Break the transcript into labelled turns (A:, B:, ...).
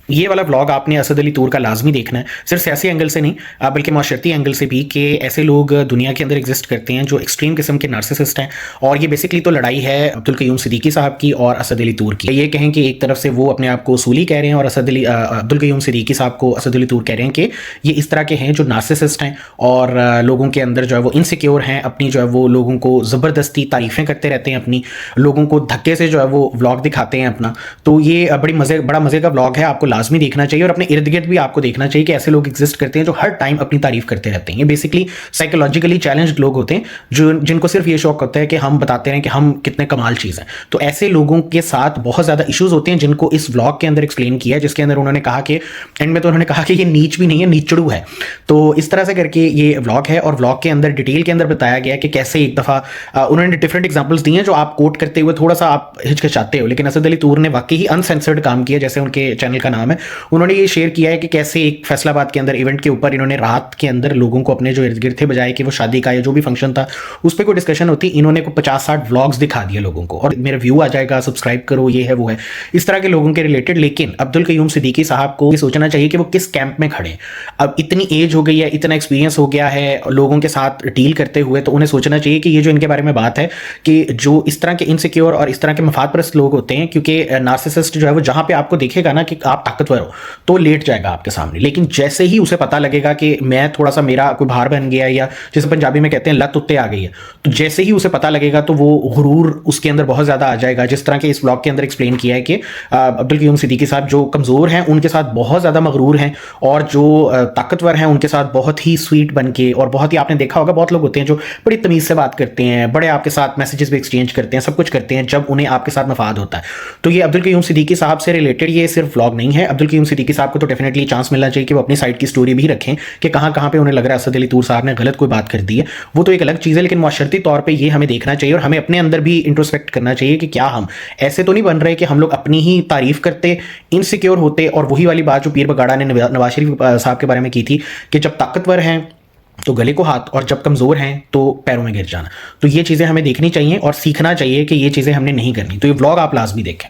A: ये वाला व्लॉग आपने असद अली तूर का लाजमी देखना है, सिर्फ सियासी एंगल से नहीं बल्कि माशरती एंगल से भी, कि ऐसे लोग दुनिया के अंदर एग्जिस्ट करते हैं जो एक्सट्रीम किस्म के नार्सिसिस्ट हैं। और ये बेसिकली तो लड़ाई है अब्दुल कयूम सिद्दीकी साहब की और असद अली तूर की। ये कहें कि एक तरफ से वो अपने आप को सूली कह रहे हैं और अब्दुल कयूम सिद्दीकी साहब को असद अली तूर कह रहे हैं कि ये इस तरह के हैं जो नार्सिसिस्ट हैं और लोगों के अंदर जो है वो इनसिक्योर हैं, अपनी जो है वो लोगों को ज़बरदस्ती तारीफ़ें करते रहते हैं, अपनी लोगों को धक्के से जो है वो व्लॉग दिखाते हैं अपना। तो ये बड़ा मज़े का व्लॉग है, आपको लाजमी देखना चाहिए। और अपने इर्द गिर्द भी आपको देखना चाहिए कि ऐसे लोग एग्जिस्ट करते हैं जो हर टाइम अपनी तारीफ करते रहते हैं। ये बेसिकली साइकोलॉजिकली चैलेंज्ड लोग होते हैं जो जिनको सिर्फ ये शौक होता है कि हम बताते हैं कि हम कितने कमाल चीज़ हैं। तो ऐसे लोगों के साथ बहुत ज़्यादा इश्यूज होते हैं जिनको इस व्लॉग के अंदर एक्सप्लेन किया है, जिसके अंदर उन्होंने कहा कि एंड में तो उन्होंने कहा कि ये नीच भी नहीं है, नीचड़ू है। तो इस तरह से करके ये व्लॉग है और व्लॉग के अंदर डिटेल के अंदर बताया गया कि कैसे एक दफ़ा उन्होंने डिफरेंट एग्जाम्पल्स दिए हैं जो आप कोट करते हुए थोड़ा सा आप हिचकिचाते हो, लेकिन असद अली तूर ने वाकई ही अनसेंसर्ड काम किया, जैसे उनके चैनल का नाम है। उन्होंने ये शेयर किया है कि कैसे एक फैसलाबाद के अंदर इवेंट के ऊपर इन्होंने रात के अंदर लोगों को अपने जो इर्द गिर्द थे, बजाय कि वो शादी का या जो भी फंक्शन था उस पर कोई डिस्कशन होती, इन्होंने को 50-60 व्लॉग्स दिखा दिए लोगों को और मेरा व्यू आ जाएगा, सब्सक्राइब करो, ये है वो है, इस तरह के लोगों के रिलेटेड। लेकिन अब्दुल कयूम सिद्दीकी साहब को ये सोचना चाहिए कि वो किस कैंप में खड़े। अब इतनी एज हो गई है, इतना एक्सपीरियंस हो गया है लोगों के साथ डील करते हुए, तो उन्हें सोचना चाहिए कि ये जो इनके बारे में बात है कि जो इस तरह के इनसिक्योर और इस तरह के मफादपरस्त लोग होते हैं, क्योंकि नार्सिसिस्ट जो है वो जहां पे आपको देखेगा ना कि आप ताकतवर हो तो लेट जाएगा आपके सामने, लेकिन जैसे ही उसे पता लगेगा कि मैं थोड़ा सा मेरा कोई भार बन गया या जैसे पंजाबी में कहते हैं लत उत्ते आ गई है, तो जैसे ही उसे पता लगेगा तो वो गुरूर उसके अंदर बहुत ज़्यादा आ जाएगा। जिस तरह के इस व्लॉग के अंदर एक्सप्लेन किया है कि अब्दुल कयूम सिद्दीकी साहब जो कमज़ोर हैं उनके साथ बहुत ज़्यादा मगरूर हैं और जो ताकतवर हैं उनके साथ बहुत ही स्वीट बन के, और बहुत ही आपने देखा होगा बहुत लोग होते हैं जो बड़ी तमीज़ से बात करते हैं, बड़े आपके साथ मैसेजेस भी एक्सचेंज करते हैं, सब कुछ करते हैं जब उन्हें आपके साथ मफाद होता है। तो ये अब्दुल कयूम सिद्दीकी साहब से रिलेटेड ये सिर्फ व्लॉग नहीं है। अब्दुल कयूम सिद्दीकी साहब को तो डेफिनेटली चांस मिलना चाहिए कि वो अपनी साइड की स्टोरी भी रखें कि कहाँ कहाँ पे उन्हें लग रहा है असद अली तूर साहब ने गलत कोई बात कर दी है, वो तो एक अलग चीज़ है। लेकिन माशरती तौर पे ये हमें देखना चाहिए और हमें अपने अंदर भी इंट्रोस्पेक्ट करना चाहिए कि क्या हम ऐसे तो नहीं बन रहे कि हम लोग अपनी ही तारीफ करते, इनसिक्योर होते, और वही वाली बात जो पीर बगाड़ा ने नवाज शरीफ साहब के बारे में की थी कि जब ताकतवर हैं तो गले को हाथ और जब कमज़ोर हैं तो पैरों में गिर जाना। तो ये चीज़ें हमें देखनी चाहिए और सीखना चाहिए कि ये चीज़ें हमने नहीं करनी। तो ये व्लॉग आप लाजमी देखें।